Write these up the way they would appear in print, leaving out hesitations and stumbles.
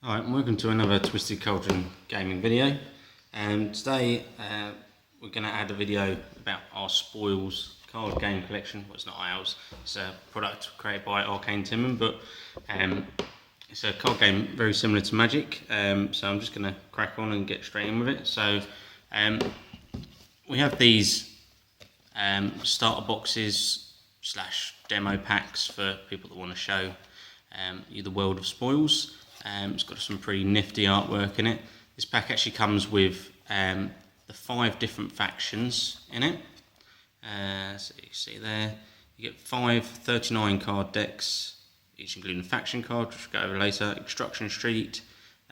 Alright, and welcome to another Twisted Cauldron gaming video. Today we're going to add a video about our Spoils card game collection. Well, it's not ours, it's a product created by Arcane Timon, but it's a card game very similar to Magic, so I'm just going to crack on and get straight in with it. So we have these starter boxes / demo packs for people that want to show you the world of Spoils. It's got some pretty nifty artwork in it. This pack actually comes with the 5 different factions in it. So you see there, you get 5 39 card decks, each including a faction card, which we'll go over later, Extraction Street,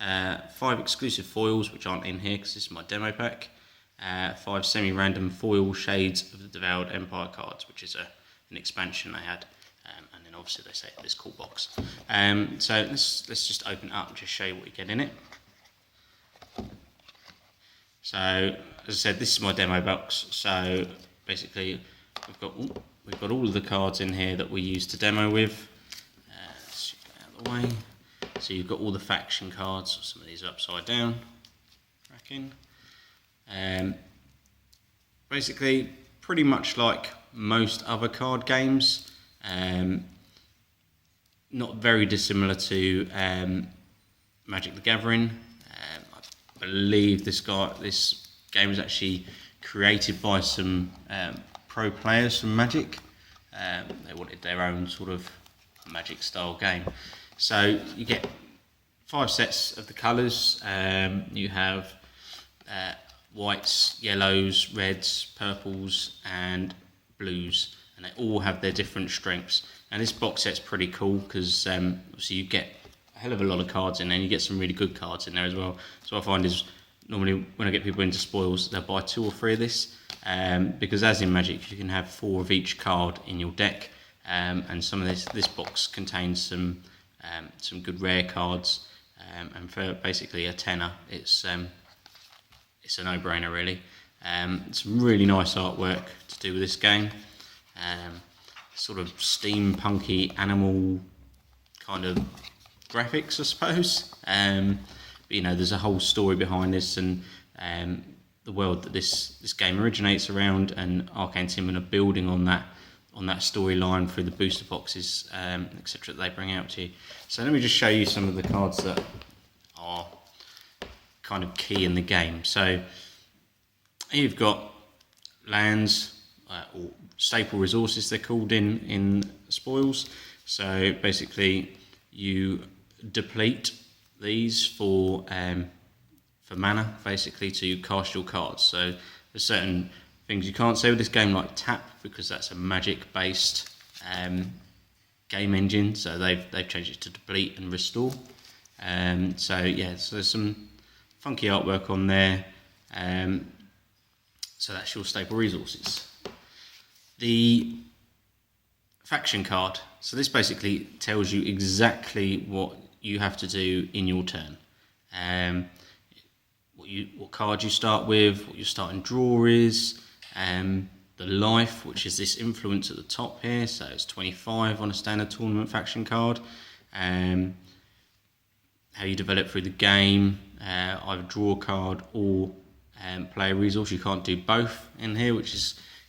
5 exclusive foils, which aren't in here because this is my demo pack, 5 semi-random foil Shades of the Devoured Empire cards, which is an expansion they had. And then obviously they say this cool box. So let's just open it up and just show you what you get in it. So as I said, this is my demo box. So basically we've got all of the cards in here that we use to demo with. Let's get out of the way. So you've got all the faction cards. Some of these are upside down. Cracking. Basically pretty much like most other card games. Not very dissimilar to Magic the Gathering. I believe this game was actually created by some pro players from Magic. They wanted their own sort of Magic style game. So you get 5 sets of the colours. You have whites, yellows, reds, purples and blues, and they all have their different strengths. And this box set's pretty cool because obviously you get a hell of a lot of cards in there, and you get some really good cards in there as well. So what I find is normally when I get people into Spoils, they'll buy 2 or 3 of this, because as in Magic you can have 4 of each card in your deck, and some of this box contains some good rare cards, and for basically a tenner it's a no-brainer really. Some really nice artwork to do with this game. Sort of steampunky animal kind of graphics, I suppose. But you know, there's a whole story behind this, and the world that this game originates around, and Arcane Timon are building on that storyline through the booster boxes, etc. that they bring out to you. So let me just show you some of the cards that are kind of key in the game. So you've got lands, or staple resources they're called in Spoils. So basically you deplete these for mana, basically, to cast your cards. So there's certain things you can't say with this game, like tap, because that's a Magic based game engine, so they've changed it to deplete and restore. So yeah, so there's some funky artwork on there. So that's your staple resources. The faction card, so this basically tells you exactly what you have to do in your turn. What card you start with, what your starting draw is, the life, which is this influence at the top here, so it's 25 on a standard tournament faction card. How you develop through the game, either draw a card or play a resource. You can't do both in here, which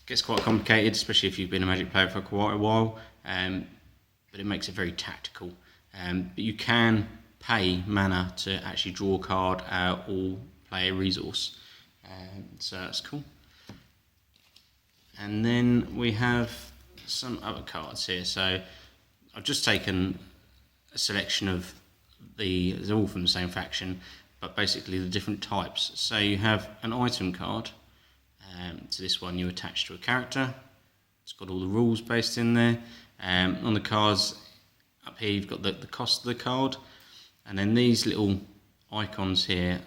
gets quite complicated, especially if you've been a Magic player for quite a while, but it makes it very tactical. But you can pay mana to actually draw a card or play a resource, so that's cool. And then we have some other cards here. So I've just taken a selection of they're all from the same faction, but basically the different types. So you have an item card. To this one you attach to a character. It's got all the rules based in there. On the cards up here you've got the cost of the card, and then these little icons here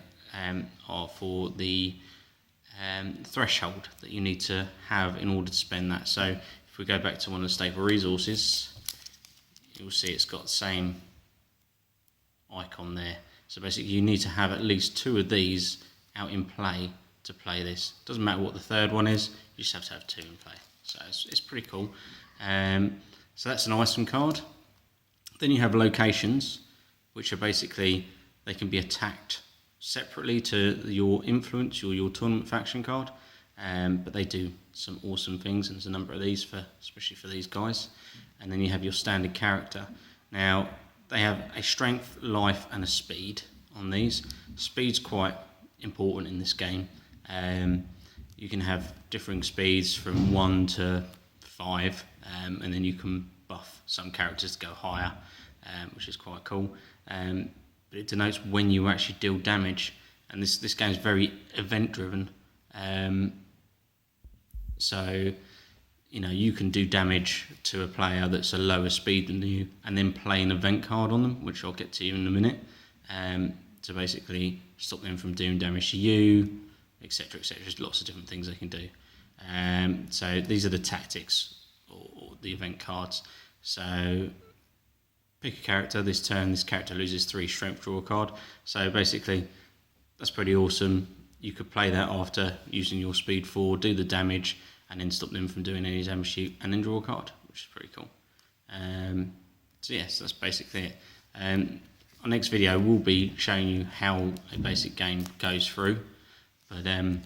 are for the threshold that you need to have in order to spend that. So if we go back to one of the staple resources, you'll see it's got the same icon there. So basically you need to have at least 2 of these out in play to play this. Doesn't matter what the third one is, you just have to have 2 in play. So it's pretty cool. So that's an item card. Then you have locations, which are basically they can be attacked separately to your influence or your tournament faction card, but they do some awesome things, and there's a number of these, especially for these guys. And then you have your standard character. Now, they have a strength, life, and a speed on these. Speed's quite important in this game. You can have differing speeds from 1 to 5, and then you can buff some characters to go higher, which is quite cool. But it denotes when you actually deal damage, and this game is very event driven. So, you know, you can do damage to a player that's a lower speed than you, and then play an event card on them, which I'll get to in a minute, to basically stop them from doing damage to you, etc., etc. There's lots of different things they can do. So these are the tactics or the event cards. So pick a character this turn. This character loses 3 strength, draw a card. So basically, that's pretty awesome. You could play that after using your speed 4, do the damage, and then stop them from doing any damage to you, and then draw a card, which is pretty cool. So yes, that's basically it. Our next video will be showing you how a basic game goes through, but I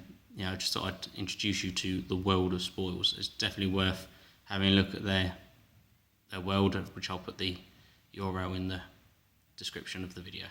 just thought I'd introduce you to the world of spoils. It's definitely worth having a look at their world, which I'll put the URL in the description of the video.